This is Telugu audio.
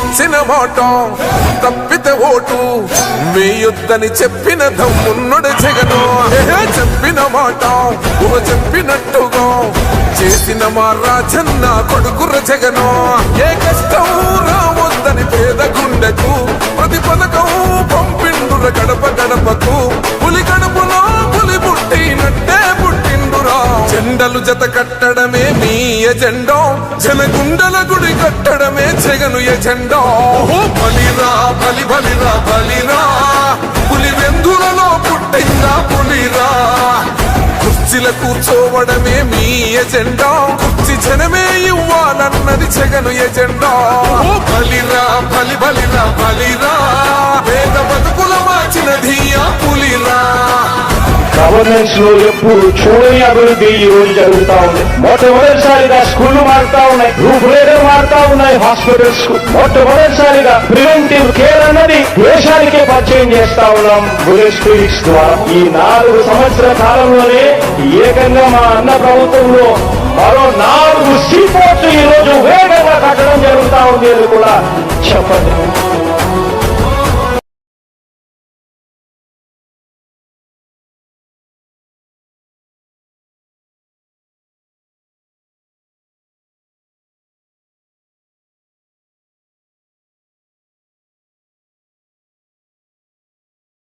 ఇచ్చిన మాట తప్పితే ఓటు వేయొద్దని చెప్పిన దమ్మున్నడు జగను. చెప్పిన మాట చెప్పినట్టుగా చేసిన మా రాజన్న కొడుకుర జగను. ఏ కష్టం రావద్దని పేద గుండెకు ప్రతి పథకం పంపిండుర గడప గడపకు. పులి గడపలో పులి పుట్టినట్టే పుట్టిండురా. జెండలు జత కట్టడమే మీ ఎజెండా, జనగుండల గుడి కట్టడమే జగను ఎజెండా. బలిరా బలి బలిరా బలిరా, పులి వెందులలో పుట్టిందా పులిరా. కుర్చీల కూర్చోవడమే మీ ఎజెండా, కుర్చీ జనమే ఇవ్వాలన్నది జగను ఎజెండా. బలిరా బలి బలిరా బలిరా, పేద బతుకుల మార్చినది ఆ పులిరా. గవర్నెన్స్ లో ఎప్పుడు చూడని అభివృద్ధి ఈ రోజు జరుగుతా ఉంది. మొట్టమొదటిసారిగా స్కూళ్లు మారుతా ఉన్నాయి, రూపురేఖలు మారుతా ఉన్నాయి. హాస్పిటల్స్ కు మొట్టమొదటిసారిగా ప్రివెంటివ్ కేర్ అన్నది దేశానికే పరిచయం చేస్తా ఉన్నాం బుల్లెట్ క్లినిక్స్ ద్వారా. ఈ 4 సంవత్సరాల కాలంలోనే ఏకంగా మా అన్న ప్రభుత్వంలో మరో 4 సీపోర్ట్లు ఈ రోజు వేగంగా కట్టడం జరుగుతా ఉంది అని కూడా చెప్పండి.